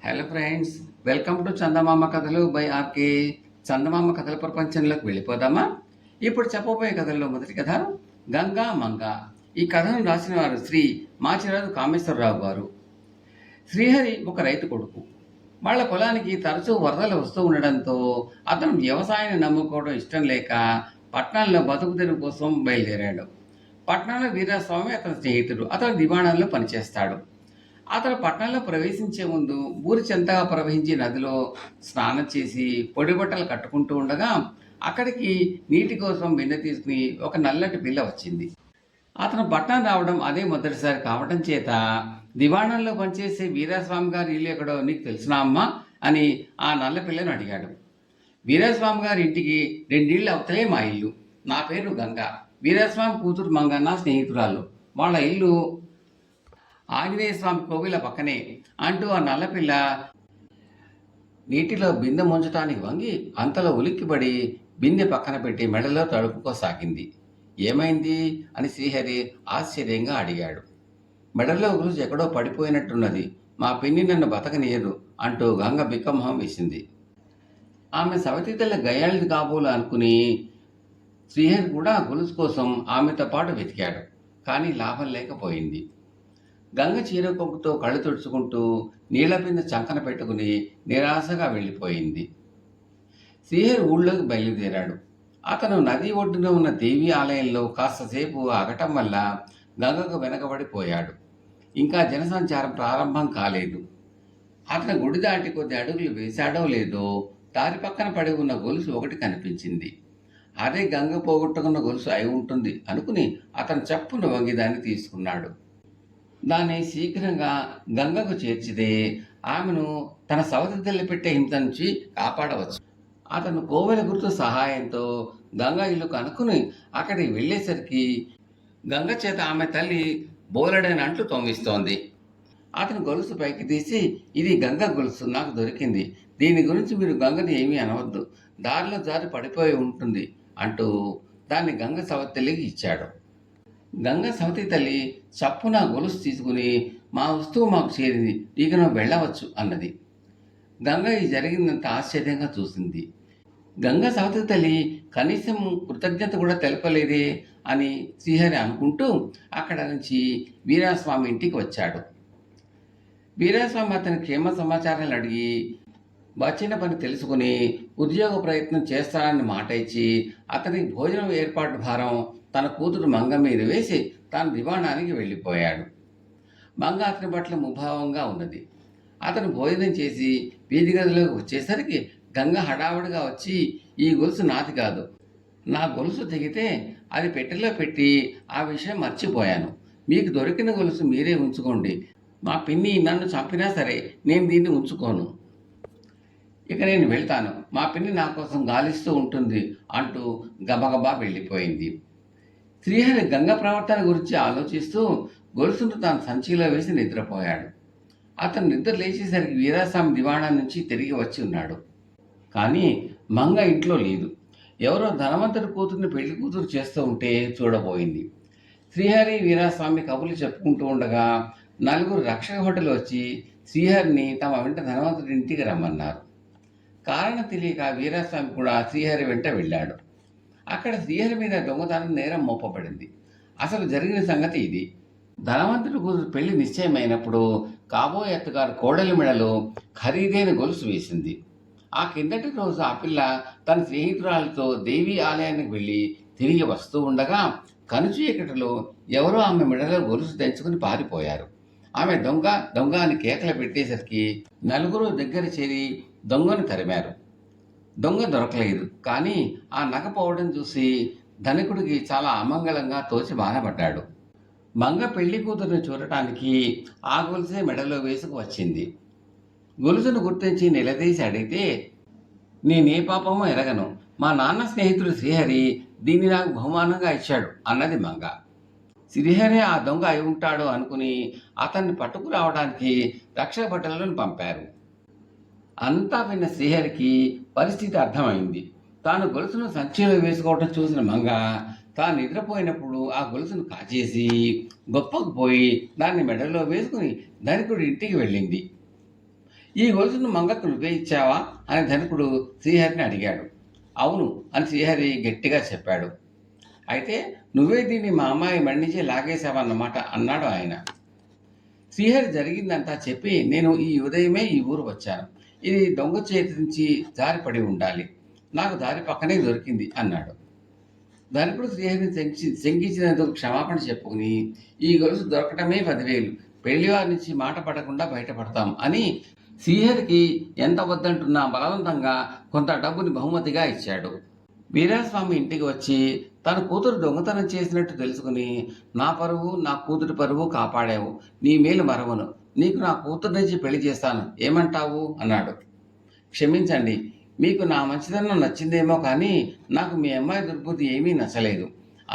Hello friends, welcome to చందమామ కథలు by RK. చందమామ కథల ప్రపంచంలోకి వెళ్ళిపోదామా? ఇప్పుడు చెప్పబోయే కథల్లో మొదటి కథ గంగా మంగ. ఈ కథను రాసిన వారు శ్రీ మాచిరాజు కామేశ్వరరావు గారు. శ్రీహరి ఒక రైతు కొడుకు. వాళ్ళ పొలానికి తరచూ వరదలు వస్తూ ఉండడంతో అతను వ్యవసాయాన్ని నమ్ముకోవడం ఇష్టం లేక పట్టణంలో బతుకు తెరువు కోసం బయలుదేరాడు. పట్టణంలో వీరస్వామి అతని స్నేహితుడు. అతను దివాణంలో పనిచేస్తాడు. అతను పట్టణంలో ప్రవేశించే ముందు ఊరి చెంతగా ప్రవహించే నదిలో స్నానం చేసి పొడి బట్టలు కట్టుకుంటూ ఉండగా అక్కడికి నీటి కోసం బిందె తీసుకుని ఒక నల్లటి పిల్ల వచ్చింది. అతను పట్టణం రావడం అదే మొదటిసారి కావడం చేత దివాణంలో పనిచేసే వీరాస్వామి గారి ఇల్లు ఎక్కడో నీకు తెలిసినా అమ్మా అని ఆ నల్ల పిల్లను అడిగాడు. వీరాస్వామి గారి ఇంటికి 2 ఇళ్ళు అవతలే మా ఇల్లు. నా పేరు గంగ. వీరాస్వామి కూతురు మంగ నా స్నేహితురాలు. వాళ్ళ ఇల్లు ఆంజనేయ స్వామి కోవిల పక్కనే అంటూ ఆ నల్లపిల్ల నీటిలో బిందె ముంచటానికి వంగి అంతలో ఉలిక్కిపడి బిందె పక్కన పెట్టి మెడలో తడుపుకోసాగింది. ఏమైంది అని శ్రీహరి ఆశ్చర్యంగా అడిగాడు. మెడలో గురించి ఎక్కడో పడిపోయినట్టున్నది. మా పిన్ని నన్ను బతకనీయదు అంటూ గంగ బిక్కమొహం వేసింది. ఆమె సవతి తెల్ల గయ్యాళిది కాబోలు అనుకుని శ్రీహరి కూడా గొలుసు కోసం ఆమెతో పాటు వెతికాడు. కానీ లాభం లేకపోయింది. గంగ చీరకొక్కుతో కళ్ళు తుడుచుకుంటూ నీళ్ల బిందె చంకన పెట్టుకుని నిరాశగా వెళ్ళిపోయింది. శ్రీహరి ఊళ్ళోకి బయలుదేరాడు. అతను నది ఒడ్డున ఉన్న దేవి ఆలయంలో కాస్తసేపు ఆగటం వల్ల గంగకు వెనకబడిపోయాడు. ఇంకా జనసంచారం ప్రారంభం కాలేదు. అతను గుడి దాటి కొద్ది అడుగులు వేశాడో లేదో దారి పక్కన పడి ఉన్న గొలుసు ఒకటి కనిపించింది. అదే గంగ పోగొట్టుకున్న గొలుసు అయి ఉంటుంది అనుకుని అతను చప్పున వంగి దాన్ని తీసుకున్నాడు. దాన్ని శీఘ్రంగా గంగకు చేర్చితే ఆమెను తన సవతి తెల్లి పెట్టే హింస నుంచి కాపాడవచ్చు. అతను కోవెల గుర్తు సహాయంతో గంగ ఇల్లు కనుక్కుని అక్కడికి వెళ్ళేసరికి గంగ చేత ఆమె తల్లి బోలెడైన అంట్లు తొమ్మిస్తోంది. అతను గొలుసు పైకి తీసి, ఇది గంగ గొలుసు నాకు దొరికింది. దీని గురించి మీరు గంగని ఏమీ అనవద్దు. దారిలో జారి పడిపోయి ఉంటుంది అంటూ దాన్ని గంగ సవతి ఇచ్చాడు. గంగ సవతి తల్లి చప్పున గొలుసు తీసుకుని, మా వస్తువు మాకు చేరింది, ఇక నువ్వు వెళ్ళవచ్చు అన్నది. గంగ ఈ జరిగిందంత ఆశ్చర్యంగా చూసింది. గంగ సవతి తల్లి కనీసం కృతజ్ఞత కూడా తెలపలేదే అని శ్రీహరి అనుకుంటూ అక్కడ నుంచి వీరాస్వామి ఇంటికి వచ్చాడు. వీరాస్వామి అతని క్షేమ సమాచారాలు అడిగి వచ్చిన పని తెలుసుకుని ఉద్యోగ ప్రయత్నం చేస్తానని మాట ఇచ్చి అతనికి భోజనం ఏర్పాటు భారం తన కూతురు మంగ మీద వేసి తాను దివాణానికి వెళ్ళిపోయాడు. మంగ అతని పట్ల ముభావంగా ఉన్నది. అతను భోజనం చేసి వీధి గదిలోకి వచ్చేసరికి గంగ హడావుడిగా వచ్చి, ఈ గొలుసు నాది కాదు. నా గొలుసు తెగితే అది పెట్టెలో పెట్టి ఆ విషయం మర్చిపోయాను. మీకు దొరికిన గొలుసు మీరే ఉంచుకోండి. మా పిన్ని నన్ను చంపినా సరే నేను దీన్ని ఉంచుకోను. ఇక నేను వెళ్తాను. మా పిన్ని నా కోసం గాలిస్తూ ఉంటుంది అంటూ గబగబా వెళ్ళిపోయింది. శ్రీహరి గంగ ప్రవర్తన గురించి ఆలోచిస్తూ గొలుసును తాను సంచిలో వేసి నిద్రపోయాడు. అతను నిద్ర లేచేసరికి వీరాస్వామి దివాణా నుంచి తిరిగి వచ్చి ఉన్నాడు. కానీ మంగ ఇంట్లో లేదు. ఎవరో ధనవంతుడి కూతుర్ని పెళ్లి కూతురు చేస్తూ ఉంటే చూడబోయింది. శ్రీహరి వీరాస్వామి కబుర్లు చెప్పుకుంటూ ఉండగా 4 రక్షక భటులు వచ్చి శ్రీహరిని తమ వెంట ధనవంతుడి ఇంటికి రమ్మన్నారు. కారణం తెలియక వీరాస్వామి కూడా శ్రీహరి వెంట వెళ్ళాడు. అక్కడ శ్రీహరి మీద దొంగతనం నేరం మోపబడింది. అసలు జరిగిన సంగతి ఇది. ధనవంతుడి కూతురు పెళ్లి నిశ్చయమైనప్పుడు కాబోయే అత్తగారు కోడలి మెడలో ఖరీదైన గొలుసు వేసింది. ఆ కిందటి రోజు ఆ పిల్ల తన స్నేహితురాలతో దేవి ఆలయానికి వెళ్ళి తిరిగి వస్తూ ఉండగా కనుచీకటిలో ఎవరో ఆమె మెడలో గొలుసు తెంచుకుని పారిపోయారు. ఆమె దొంగ దొంగ అని కేకలు పెట్టేసరికి 4 దగ్గర చేరి దొంగను తరిమారు. దొంగ దొరకలేదు. కానీ ఆ నగ పోవడం చూసి ధనికుడికి చాలా అమంగళంగా తోచి బాధపడ్డాడు. మంగ పెళ్లి కూతురుని చూడటానికి ఆ గొలుసే మెడలో వేసుకు వచ్చింది. గొలుసును గుర్తించి నిలదీసి అడిగితే, నేనే పాపమో ఎరగను. మా నాన్న స్నేహితుడు శ్రీహరి దీన్ని నాకు బహుమానంగా ఇచ్చాడు అన్నది మంగ. శ్రీహరి ఆ దొంగ అయి ఉంటాడు అనుకుని అతన్ని పట్టుకురావడానికి రక్షక భటులను పంపారు. అంతా విన్న శ్రీహరికి పరిస్థితి అర్థమైంది. తాను గొలుసును సంచిలో వేసుకోవటం చూసిన మంగ తాను నిద్రపోయినప్పుడు ఆ గొలుసును కాచేసి గొప్పకు పోయి దాన్ని మెడలో వేసుకుని ధనికుడి ఇంటికి వెళ్ళింది. ఈ గొలుసును మంగకు నువ్వే ఇచ్చావా అని ధనికుడు శ్రీహరిని అడిగాడు. అవును అని శ్రీహరి గట్టిగా చెప్పాడు. అయితే నువ్వే దీన్ని మా అమ్మాయి మెడ నుంచి లాగేశావన్నమాట అన్నాడు ఆయన. శ్రీహరి జరిగిందంతా చెప్పి, నేను ఈ ఉదయమే ఈ ఊరు వచ్చాను. ఇది దొంగ చేతి నుంచి జారిపడి ఉండాలి. నాకు దారి పక్కనే దొరికింది అన్నాడు. ధనికుడు శ్రీహరిని శంకించినందుకు క్షమాపణ చెప్పుకుని, ఈ గొలుసు దొరకటమే 10,000, పెళ్లివారి నుంచి మాట పడకుండా బయటపడతాం అని శ్రీహరికి ఎంత వద్దంటున్నా బలవంతంగా కొంత డబ్బుని బహుమతిగా ఇచ్చాడు. వీరాస్వామి ఇంటికి వచ్చి తన కూతురు దొంగతనం చేసినట్టు తెలుసుకుని, నా పరువు నా కూతురి పరువు కాపాడావు, నీ మేలు మరవను, నీకు నా కూతురు నుంచి పెళ్లి చేస్తాను, ఏమంటావు అన్నాడు. క్షమించండి, మీకు నా మంచిదనం నచ్చిందేమో కానీ నాకు మీ అమ్మాయి దుర్బుద్ధి ఏమీ నచ్చలేదు.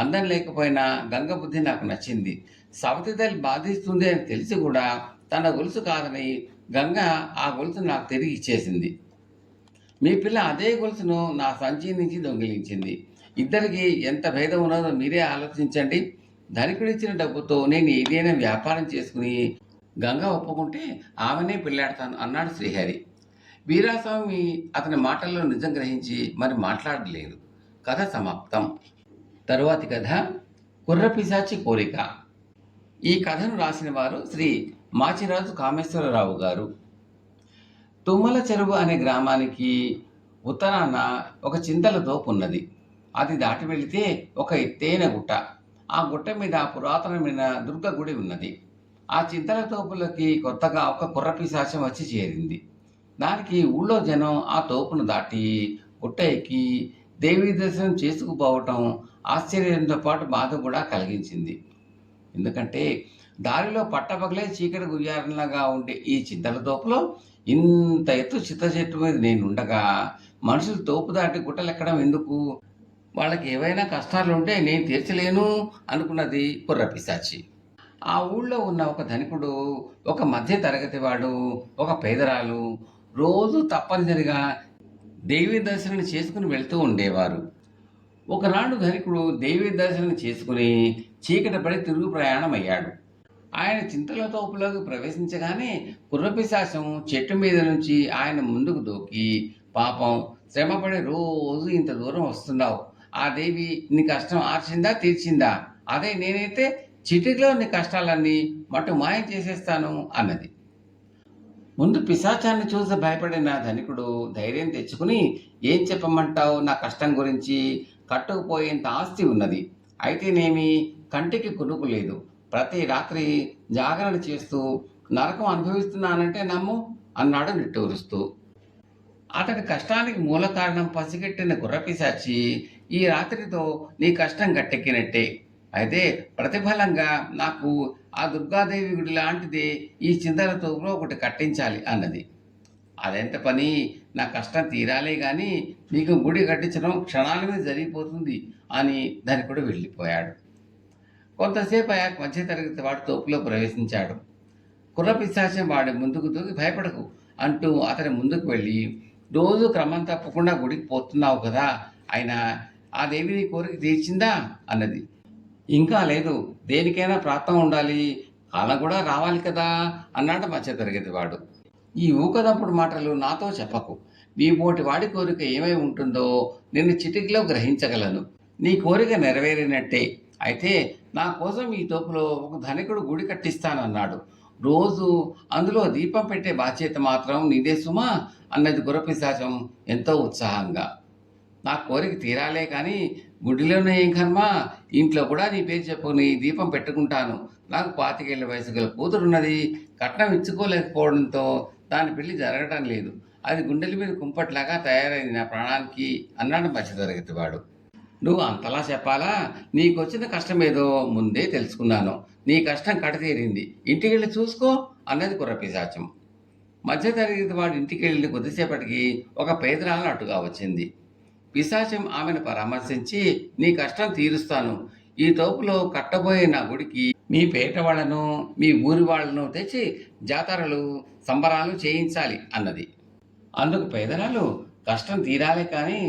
అందం లేకపోయినా గంగ బుద్ధి నాకు నచ్చింది. సవతి తల్లి బాధిస్తుంది అని తెలిసి కూడా తన గొలుసు కాదని గంగ ఆ గొలుసు నాకు తిరిగి ఇచ్చేసింది. మీ పిల్ల అదే గొలుసును నా సంచి నుంచి దొంగిలించింది. ఇద్దరికి ఎంత భేదం ఉన్నదో మీరే ఆలోచించండి. ధనికుడిచ్చిన డబ్బుతో నేను ఏదైనా వ్యాపారం చేసుకుని గంగ ఒప్పుకుంటే ఆమెనే పెళ్ళాడతాను అన్నాడు శ్రీహరి. వీరాస్వామి అతని మాటల్లో నిజం గ్రహించి మరి మాట్లాడలేదు. కథ సమాప్తం. తరువాతి కథ కుర్రపిశాచి కోరిక. ఈ కథను రాసిన వారు శ్రీ మాచిరాజు కామేశ్వరరావు గారు. తుమ్మల చెరువు అనే గ్రామానికి ఉత్తరాన ఒక చింతల తోపు ఉన్నది. అది దాటి వెళితే ఒక ఎత్తైన గుట్ట. ఆ గుట్ట మీద పురాతనమైన దుర్గ గుడి ఉన్నది. ఆ చింతల తోపులకి కొత్తగా ఒక కుర్రపిశాచం వచ్చి చేరింది. దానికి ఊళ్ళో జనం ఆ తోపును దాటి గుట్ట ఎక్కి దేవీ దర్శనం చేసుకుపోవటం ఆశ్చర్యంతో పాటు బాధ కూడా కలిగించింది. ఎందుకంటే దారిలో పట్టపగలే చీకటి గుయ్యారంలాగా ఉండే ఈ చింతల తోపులో ఇంత ఎత్తు చిత్త చెట్టు మీద నేనుండగా మనుషులు తోపు దాటి గుట్టలెక్కడం ఎందుకు? వాళ్ళకి ఏవైనా కష్టాలు ఉంటే నేను తీర్చలేను అనుకున్నది కుర్రపిశాచి. ఆ ఊళ్ళో ఉన్న ఒక ధనికుడు, ఒక మధ్య తరగతి వాడు, ఒక పేదరాలు రోజు తప్పనిసరిగా దేవీ దర్శనం చేసుకుని వెళ్తూ ఉండేవారు. ఒకనాడు ధనికుడు దేవీ దర్శనం చేసుకుని చీకటి పడి తిరుగు ప్రయాణం అయ్యాడు. ఆయన చింతల తోపులోకి ప్రవేశించగానే కుర్రపిశాచం చెట్టు మీద నుంచి ఆయన ముందుకు దూకి, పాపం శ్రమపడి రోజు ఇంత దూరం వస్తున్నావు, ఆ దేవి నీ కష్టం ఆర్చిందా తీర్చిందా? అదే నేనైతే చిటికలో నీ కష్టాలన్నీ మటు మాయం చేసేస్తాను అన్నది. ముందు పిశాచాన్ని చూసి భయపడిన ధనికుడు ధైర్యం తెచ్చుకుని, ఏం చెప్పమంటావు, నా కష్టం గురించి? కట్టుకుపోయేంత ఆస్తి ఉన్నది, అయితేనేమి కంటికి కునుకు లేదు, ప్రతి రాత్రి జాగరణ చేస్తూ నరకం అనుభవిస్తున్నానంటే నమ్ము అన్నాడు నిట్టూరుస్తూ. అతడి కష్టానికి మూల కారణం పసిగట్టిన కుర్రపిశాచి, ఈ రాత్రితో నీ కష్టం గట్టెక్కినట్టే, అయితే ప్రతిఫలంగా నాకు ఆ దుర్గాదేవి గుడి లాంటిది ఈ చింతల తోపులో ఒకటి కట్టించాలి అన్నది. అదెంత పని, నా కష్టం తీరాలే కానీ నీకు గుడి కట్టించడం క్షణాల మీద జరిగిపోతుంది అని ధనికుడు వెళ్ళిపోయాడు. కొంతసేపు అయ్యాక మధ్యతరగతి వాడు తోపులో ప్రవేశించాడు. కుర్రపిశాచం వాడి ముందుకు దూకి, భయపడకు అంటూ అతని ముందుకు వెళ్ళి, రోజు క్రమం తప్పకుండా గుడికి పోతున్నావు కదా, అయినా ఆ దేవి నీ కోరిక తీర్చిందా అన్నది. ఇంకా లేదు, దేనికైనా ప్రాప్తం ఉండాలి, కాలం కూడా రావాలి కదా అన్నాడు మధ్యతరగతి వాడు. ఈ ఊకదప్పుడు మాటలు నాతో చెప్పకు. నీ పోటి వాడి కోరిక ఏమై ఉంటుందో నిన్ను చిటికలో గ్రహించగలను. నీ కోరిక నెరవేరినట్టే. అయితే నా కోసం ఈ తోపులో ఒక ధనికుడు గుడి కట్టిస్తానన్నాడు. రోజు అందులో దీపం పెట్టే బాధ్యత మాత్రం నీదే సుమా అన్నది గుర్రపిశాచం ఎంతో ఉత్సాహంగా. నా కోరిక తీరాలే కానీ గుడిలోనే ఏం కర్మ, ఇంట్లో కూడా నీ పేరు చెప్పుకుని దీపం పెట్టుకుంటాను. నాకు 25 ఏళ్ల వయసు గల కూతురున్నది, కట్నం ఇచ్చుకోలేకపోవడంతో దాని పెళ్లి జరగటం లేదు. అది గుండెల మీద కుంపట్లాగా తయారైంది నా ప్రాణానికి అన్నాడు మధ్యతరగతి వాడు. నువ్వు అంతలా చెప్పాలా? నీకొచ్చిన కష్టం ఏదో ముందే తెలుసుకున్నాను. నీ కష్టం కడతీరింది, ఇంటికి వెళ్ళి చూసుకో అన్నది కుర్రపిశాచం. మధ్యతరగతి వాడు ఇంటికి వెళ్ళి కొద్దిసేపటికి ఒక పేదరాలను అటుగా వచ్చింది. పిశాచం ఆమెను పరామర్శించి, నీ కష్టం తీరుస్తాను, ఈ తోపులో కట్టబోయే నా గుడికి మీ పేట వాళ్ళను మీ ఊరి వాళ్లను తెచ్చి జాతరలు సంబరాలు చేయించాలి అన్నది. అందుకు పేదరాలు, కష్టం తీరాలే కానీ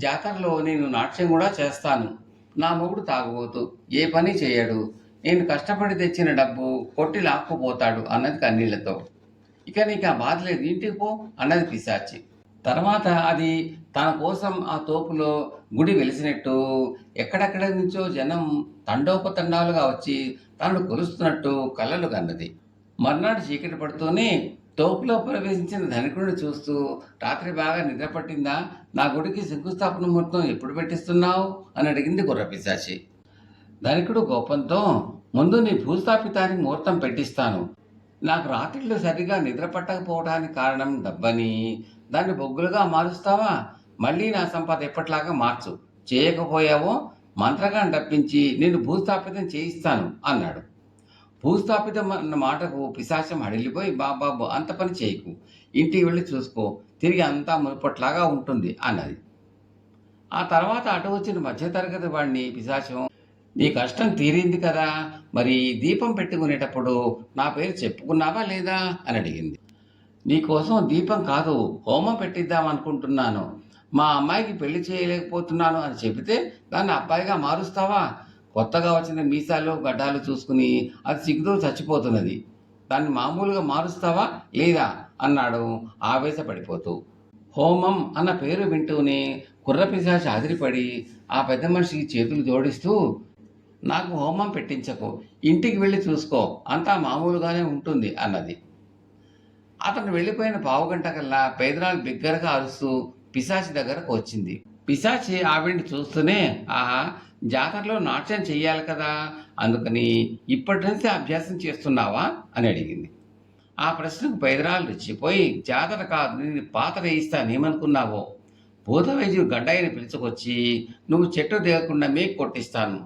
జాతరలో నేను నాట్యం కూడా చేస్తాను. నా మొగుడు తాగుబోతు, ఏ పని చేయడు, నేను కష్టపడి తెచ్చిన డబ్బు కొట్టి లాక్కుపోతాడు అన్నది కన్నీళ్లతో. ఇక నీకు ఆ బాధ లేదు, ఇంటికి పో అన్నది పిశాచి. తర్వాత అది తన కోసం ఆ తోపులో గుడి వెలిసినట్టు ఎక్కడెక్కడి నుంచో జనం తండోపతండాలుగా వచ్చి తనను కొలుస్తున్నట్టు కలలు కన్నది. మర్నాడు చీకటి పడుతూనే తోపులో ప్రవేశించిన ధనికుడిని చూస్తూ, రాత్రి బాగా నిద్ర పట్టిందా? నా గుడికి శంకుస్థాపన ముహూర్తం ఎప్పుడు పెట్టిస్తున్నావు అని అడిగింది గుర్రపిశాచి. ధనికుడు కోపంతో, ముందు నీ భూస్థాపితానికి ముహూర్తం పెట్టిస్తాను. నాకు రాత్రిళ్ళు సరిగా నిద్ర పట్టకపోవడానికి కారణం డబ్బని దాన్ని బొగ్గులుగా మారుస్తావా? మళ్ళీ నా సంపద ఎప్పట్లాగా మార్చు. చేయకపోయావో మంత్రగాన్ని రప్పించి నేను భూస్థాపితం చేయిస్తాను అన్నాడు. భూస్థాపితం అన్న మాటకు పిశాచం హడిలిపోయి, బాబాబు అంత పని చేయకు, ఇంటికి వెళ్ళి చూసుకో, తిరిగి అంతా మునుపట్లాగా ఉంటుంది అన్నది. ఆ తర్వాత అటు వచ్చిన మధ్యతరగతి వాడిని పిశాచం, నీ కష్టం తీరింది కదా, మరి దీపం పెట్టుకునేటప్పుడు నా పేరు చెప్పుకున్నావా లేదా అని అడిగింది. నీకోసం దీపం కాదు, హోమం పెట్టిద్దాం అనుకుంటున్నాను. మా అమ్మాయికి పెళ్లి చేయలేకపోతున్నాను అని చెబితే దాన్ని అబ్బాయిగా మారుస్తావా? కొత్తగా వచ్చిన మీసాలు గడ్డాలు చూసుకుని అది సిగ్గుతో చచ్చిపోతున్నది. దాన్ని మామూలుగా మారుస్తావా లేదా అన్నాడు ఆవేశపడిపోతూ. హోమం అన్న పేరు వింటూనే కుర్రపిశాచి అదిరిపడి ఆ పెద్ద మనిషికి చేతులు జోడిస్తూ, నాకు హోమం పెట్టించకు, ఇంటికి వెళ్ళి చూసుకో, అంతా మామూలుగానే ఉంటుంది అన్నది. అతను వెళ్ళిపోయిన పావుగంట కల్లా పేదరాలు బిగ్గరగా అరుస్తూ పిశాచి దగ్గరకు వచ్చింది. పిశాచి ఆవిడ్ని చూస్తూనే, ఆహా, జాతరలో నాట్యం చెయ్యాలి కదా, అందుకని ఇప్పటి నుంచి అభ్యాసం చేస్తున్నావా అని అడిగింది. ఆ ప్రశ్నకు పేదరాలు రెచ్చిపోయి, జాతర కాదు, నేను పాత వేయిస్తానేమనుకున్నావో, భూత వైద్యుడు గడ్డాయిని పిలుచుకొచ్చి నువ్వు చెట్టు దిగకుండా మేకు కొట్టిస్తాను.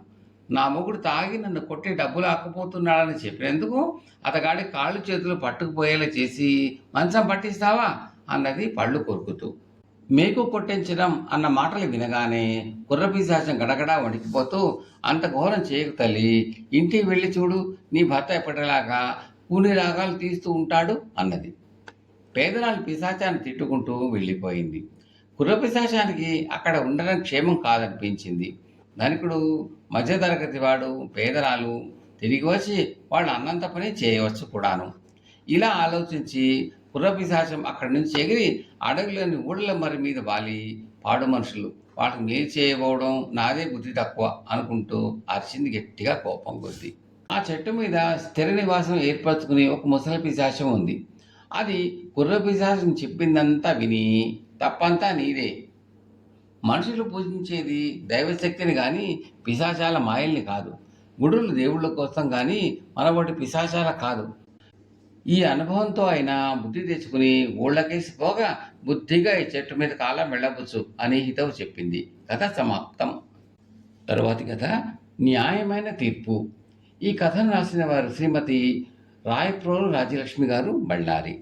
నా మొగుడు తాగి నన్ను కొట్టి డబ్బులు ఆకపోతున్నాడని చెప్పినందుకు అతగాడి కాళ్ళు చేతులు పట్టుకుపోయేలా చేసి మంచం పట్టిస్తావా అన్నది పళ్ళు కొరుకుతూ. మేకు కొట్టించడం అన్న మాటలు వినగానే కుర్రపిశాచం గడగడా వణికిపోతూ, అంత ఘోరం చేయకు తల్లి, ఇంటికి వెళ్ళి చూడు, నీ భర్త ఎప్పటిలాగా కూని రాగాలు తీస్తూ ఉంటాడు అన్నది. పేదరాలు పిశాచాన్ని తిట్టుకుంటూ వెళ్ళిపోయింది. కుర్రపిశాచానికి అక్కడ ఉండడం క్షేమం కాదనిపించింది. ధనికుడు, మధ్యతరగతి వాడు, పేదరాలు తిరిగి వచ్చి వాళ్ళు అన్నంత పని చేయవచ్చు కూడాను. ఇలా ఆలోచించి కుర్రపిశాచం అక్కడి నుంచి ఎగిరి అడవిలోని ఊళ్ళ మరి మీద వాలి, పాడు మనుషులు వాటికి మేలు చేయబోవడం నాదే బుద్ధి తక్కువ అనుకుంటూ అరిచింది గట్టిగా కోపం కొద్ది. ఆ చెట్టు మీద స్థిర నివాసం ఏర్పరచుకుని ఒక ముసలి పిశాచం ఉంది. అది కుర్రపిశాచం చెప్పిందంతా విని, తప్పంతా నీదే, మనుషులు పూజించేది దైవశక్తిని కానీ పిశాచాల మాయల్ని కాదు, గుడులు దేవుళ్ళ కోసం కానీ మనబోటి పిశాచాల కాదు, ఈ అనుభవంతో అయినా బుద్ధి తెచ్చుకుని ఊళ్ళకేసి పోగా బుద్ధిగా ఈ చెట్టు మీద కాలం వెళ్ళవచ్చు అని హితవు చెప్పింది. కథ సమాప్తం. తరువాతి కథ న్యాయమైన తీర్పు. ఈ కథను రాసిన వారు శ్రీమతి రాయప్రోలు రాజ్యలక్ష్మి గారు, బళ్ళారి.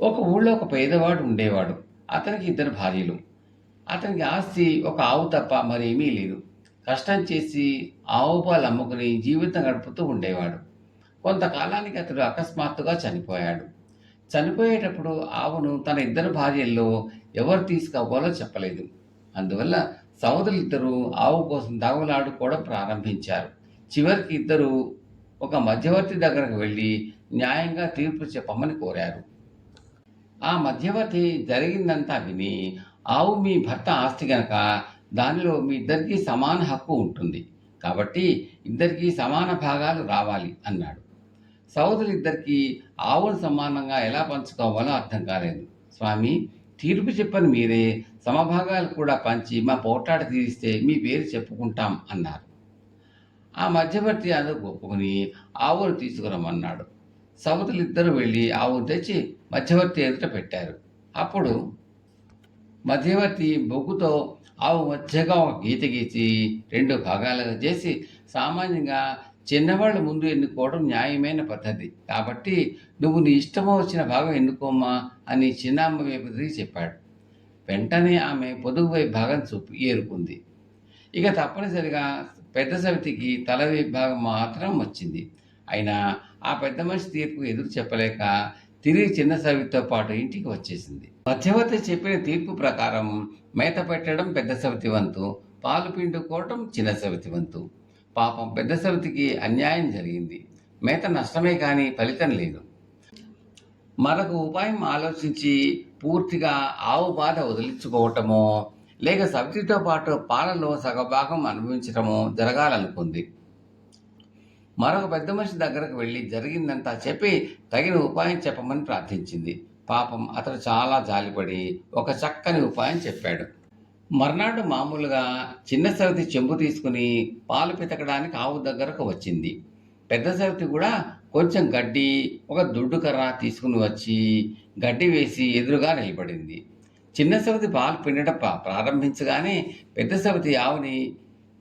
ఒక ఊళ్ళో ఒక పేదవాడు ఉండేవాడు. అతనికి 2 భార్యలు. అతనికి ఆస్తి ఒక ఆవు తప్ప మరేమీ లేదు. కష్టం చేసి ఆవు పాలు అమ్ముకుని జీవితం గడుపుతూ ఉండేవాడు. కొంతకాలానికి అతడు అకస్మాత్తుగా చనిపోయాడు. చనిపోయేటప్పుడు ఆవును తన 2 భార్యల్లో ఎవరు తీసుకుపోవాలో చెప్పలేదు. అందువల్ల సోదరులిద్దరూ ఆవు కోసం దాగులాడుకోవడం ప్రారంభించారు. చివరికి ఇద్దరు ఒక మధ్యవర్తి దగ్గరకు వెళ్ళి న్యాయంగా తీర్పు చెప్పమని కోరారు. ఆ మధ్యవర్తి జరిగిందంతా విని, ఆవు మీ భర్త ఆస్తి గనక దానిలో మీ ఇద్దరికీ సమాన హక్కు ఉంటుంది, కాబట్టి ఇద్దరికీ సమాన భాగాలు రావాలి అన్నాడు. సోదరులిద్దరికీ ఆవును సమానంగా ఎలా పంచుకోవాలో అర్థం కాలేదు. స్వామి, తీర్పు చెప్పని మీరే సమభాగాలు కూడా పంచి మా పోట్లాట తీరిస్తే మీ పేరు చెప్పుకుంటాం అన్నారు. ఆ మధ్యవర్తి అందుకు ఒప్పుకుని ఆవును తీసుకురమ్మన్నాడు. సోదరులిద్దరూ వెళ్ళి ఆవును తెచ్చి మధ్యవర్తి ఎదుట పెట్టారు. అప్పుడు మధ్యవర్తి బొగ్గుతో ఆవు మధ్యగా ఒక గీత గీసి 2 భాగాలుగా చేసి, సామాన్యంగా చిన్నవాళ్ళ ముందు ఎన్నుకోవడం న్యాయమైన పద్ధతి, కాబట్టి నువ్వు నీ ఇష్టమో వచ్చిన భాగం ఎన్నుకోమ్మా అని చిన్నమ్మ వైపు తిరిగి చెప్పాడు. వెంటనే ఆమె పొదుగు వైపు భాగం ఏరుకుంది. ఇక తప్పనిసరిగా పెద్ద సవితికి తల వైపు భాగం మాత్రం వచ్చింది. అయినా ఆ పెద్ద మనిషి తీర్పుకు ఎదురు చెప్పలేక తిరిగి చిన్న సవితితో పాటు ఇంటికి వచ్చేసింది. మధ్యవర్తి చెప్పిన తీర్పు ప్రకారం మేత పెట్టడం పెద్ద సవితి వంతు, పాలు పిండుకోవటం చిన్న సవితి వంతు. పాపం పెద్ద సవితికి అన్యాయం జరిగింది. మేత నష్టమే కానీ ఫలితం లేదు. మరొక ఉపాయం ఆలోచించి పూర్తిగా ఆవు బాధ వదిలించుకోవటమో లేక సబ్సిడీతో పాటు పాలలో సగభాగం అనుభవించటమో జరగాలనుకుంది. మరొక పెద్ద మనిషి దగ్గరకు వెళ్ళి జరిగిందంతా చెప్పి తగిన ఉపాయం చెప్పమని ప్రార్థించింది. పాపం అతడు చాలా జాలిపడి ఒక చక్కని ఉపాయం చెప్పాడు. మర్నాడు మామూలుగా చిన్న సవతి చెంబు తీసుకుని పాలు పితకడానికి ఆవు దగ్గరకు వచ్చింది. పెద్ద సవతి కూడా కొంచెం గడ్డి, ఒక దుడ్డు కర్ర తీసుకుని వచ్చి గడ్డి వేసి ఎదురుగా నిలబడింది. చిన్న సవతి పాలు పిండడం ప్రారంభించగానే పెద్ద సవతి ఆవుని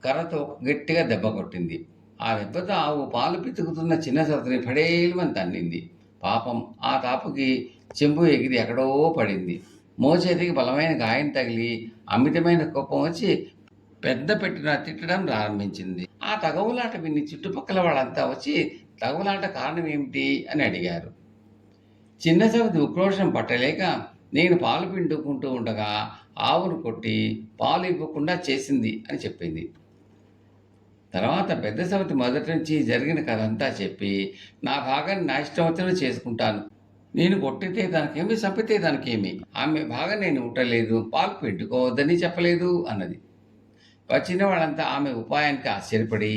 కర్రతో గట్టిగా దెబ్బ కొట్టింది. ఆ దెబ్బతో ఆవు పాలు పితుకుతున్న చిన్న సవతిని పడేలమని తన్నింది. పాపం ఆ తాపుకి చెంబు ఎగిరి ఎక్కడో పడింది. మోచేతికి బలమైన గాయం తగిలి అమితమైన కోపం వచ్చి పెద్ద పెట్టిన తిట్టడం ప్రారంభించింది. ఆ తగవులాట విని చుట్టుపక్కల వాళ్ళంతా వచ్చి తగవులాట కారణం ఏమిటి అని అడిగారు. చిన్న సవతి ఉక్రోషం పట్టలేక నేను పాలు పిండుకుంటూ ఉండగా ఆవును కొట్టి పాలు ఇవ్వకుండా చేసింది అని చెప్పింది. తర్వాత పెద్ద సవతి మొదటి నుంచి జరిగిన కథ అంతా చెప్పి నా భాగాన్ని నా ఇష్టం వచ్చినట్టు చేసుకుంటాను, నేను కొట్టితే దానికేమి, చంపితే దానికేమి, ఆమె భాగం నేను ఉట్టలేదు, పాలు పెట్టుకోవద్దని చెప్పలేదు అన్నది. వచ్చిన వాళ్ళంతా ఆమె ఉపాయానికి ఆశ్చర్యపడి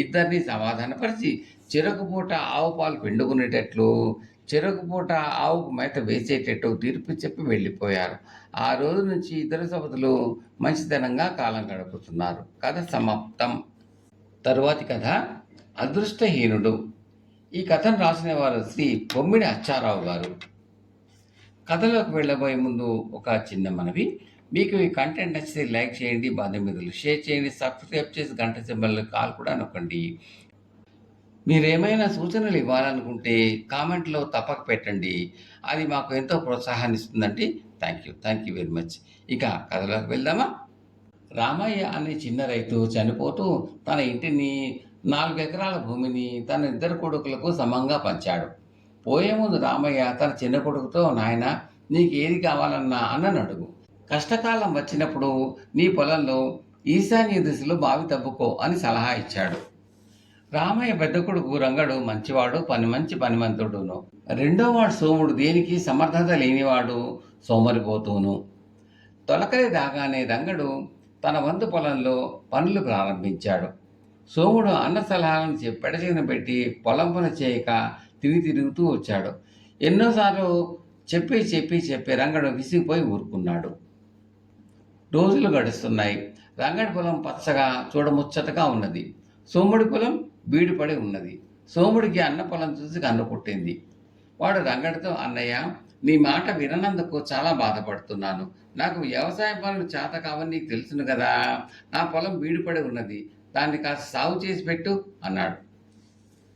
ఇద్దరిని సమాధానపరిచి చెరకు పూట ఆవు పాలు పిండుకునేటట్లు, చెరకు పూట ఆవుకు మేత వేసేటట్టు తీర్పు చెప్పి వెళ్ళిపోయారు. ఆ రోజు నుంచి ఇద్దరు సవతులు మంచితనంగా కాలం గడుపుతున్నారు. కథ సమాప్తం. తరువాతి కథ అదృష్టహీనుడు. ఈ కథను రాసిన వారు శ్రీ బొమ్మిడి అచ్చారావు గారు. కథలోకి వెళ్ళబోయే ముందు ఒక చిన్న మనవి. మీకు ఈ కంటెంట్ నచ్చితే లైక్ చేయండి, బంధుమిత్రులు షేర్ చేయండి, సబ్స్క్రైబ్ చేసి గంట సింబల్ కాల్ కూడా నొక్కండి. మీరేమైనా సూచనలు ఇవ్వాలనుకుంటే కామెంట్లో తప్పక పెట్టండి, అది మాకు ఎంతో ప్రోత్సాహాన్ని ఇస్తుందండి. Thank you very much. ఇక కథలోకి వెళ్దామా? రామయ్య అనే చిన్న రైతు చనిపోతూ తన ఇంటిని, 4 ఎకరాల భూమిని తన ఇద్దరు కొడుకులకు సమంగా పంచాడు. పోయే ముందు రామయ్య తన చిన్న కొడుకుతో, నాయన నీకు ఏది కావాలన్నా అన్నను అడుగు, కష్టకాలం వచ్చినప్పుడు నీ పొలంలో ఈశాన్య దిశలో బావి తవ్వుకో అని సలహా ఇచ్చాడు. రామయ్య పెద్ద కొడుకు రంగడు మంచివాడు, మంచి పనిమంతుడును. రెండోవాడు సోముడు దేనికి సమర్థత లేనివాడు, సోమరిపోతూను. తొలకరి దాగానే రంగడు తన వంతు పొలంలో పనులు ప్రారంభించాడు. సోముడు అన్న సలహాలను పెడచెవిన పెట్టి పొలం పని చేయక తిరుగుతూ వచ్చాడు. ఎన్నోసార్లు చెప్పి రంగడు విసిగిపోయి ఊరుకున్నాడు. రోజులు గడుస్తున్నాయి. రంగడి పొలం పచ్చగా చూడముచ్చటగా ఉన్నది. సోముడి పొలం బీడుపడి ఉన్నది. సోముడికి అన్న పొలం చూసి కన్ను పుట్టింది. వాడు రంగడితో, అన్నయ్య నీ మాట విననందుకు చాలా బాధపడుతున్నాను. నాకు వ్యవసాయ పనులు చేత కావని నీకు తెలుసును కదా. నా పొలం బీడుపడి ఉన్నది, దాన్ని కాస్త సాగు చేసి పెట్టు అన్నాడు.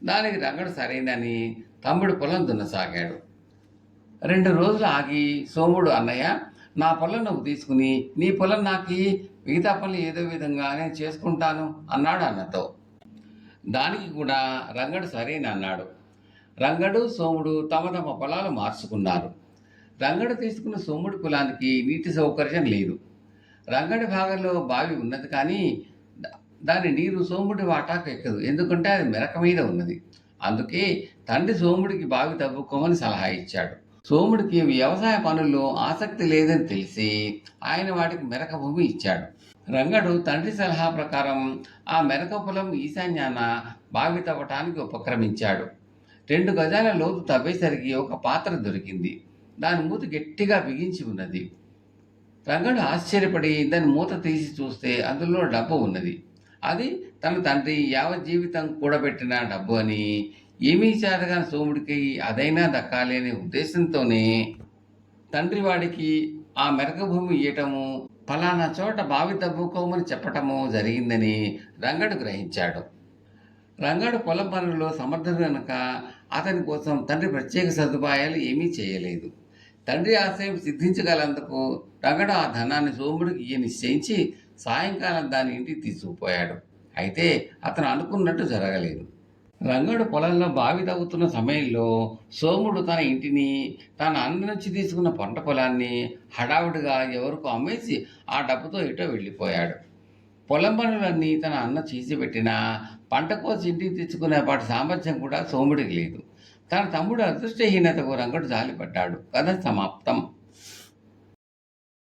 దానికి రంగడు సరైనని తమ్ముడు పొలం దున్నసాగాడు. 2 రోజులు ఆగి సోముడు, అన్నయ్య నా పొలం నువ్వు తీసుకుని నీ పొలం నాకి, మిగతా పనులు ఏదో విధంగా నేను చేసుకుంటాను అన్నాడు అన్నతో. దానికి కూడా రంగడు సరేనా అన్నాడు. రంగడు సోముడు తమ తమ పొలాలు మార్చుకున్నారు. రంగడు తీసుకున్న సోముడి పొలానికి నీటి సౌకర్యం లేదు. రంగడి భాగంలో బావి ఉన్నది, కానీ దాని నీరు సోముడి వాటాకు ఎక్కదు, ఎందుకంటే అది మెరక మీద ఉన్నది. అందుకే తండ్రి సోముడికి బావి తవ్వుకోమని సలహా ఇచ్చాడు. సోముడికి వ్యవసాయ పనుల్లో ఆసక్తి లేదని తెలిసి ఆయన వాటికి మెరక భూమి ఇచ్చాడు. రంగడు తండ్రి సలహా ప్రకారం ఆ మెరక పొలం ఈశాన్యాన బావి తవ్వటానికి ఉపక్రమించాడు. 2 గజాల లోతు తవ్వేసరికి ఒక పాత్ర దొరికింది. దాని మూత గట్టిగా బిగించి ఉన్నది. రంగడు ఆశ్చర్యపడి దాని మూత తీసి చూస్తే అందులో డబ్బు ఉన్నది. అది తన తండ్రి యావజ్జీవితం కూడబెట్టిన డబ్బు అని, ఏమీ చేతగాని సోముడికి అదైనా దక్కాలి అనే ఉద్దేశంతోనే తండ్రి వాడికి ఆ మెరక భూమి ఇయ్యటము, ఫలానా చోట బావి తవ్వుకోమని చెప్పటము జరిగిందని రంగడు గ్రహించాడు. రంగడు పొలం పనుల్లో సమర్థుడు కనుక అతని కోసం తండ్రి ప్రత్యేక సదుపాయాలు ఏమీ చేయలేదు. తండ్రి ఆశయం సిద్ధించగలందుకు రంగడు ఆ ధనాన్ని సోముడికి నిశ్చయించి సాయంకాలం దాని ఇంటికి తీసుకుపోయాడు. అయితే అతను అనుకున్నట్టు జరగలేదు. రంగడు పొలంలో బావి తవ్వుతున్న సమయంలో సోముడు తన ఇంటిని, తన అన్న నుంచి తీసుకున్న పంట పొలాన్ని హడావుడిగా ఎవరికో అమ్మేసి ఆ డబ్బుతో ఎటో వెళ్ళిపోయాడు. పొలం పనులన్నీ తన అన్న చేసి పెట్టినా పంట కోసి ఇంటికి తెచ్చుకునే పాటి సామర్థ్యం కూడా సోముడికి లేదు. తన తమ్ముడు అదృష్టహీనతకు రంగడు జాలిపడ్డాడు. కథ సమాప్తం.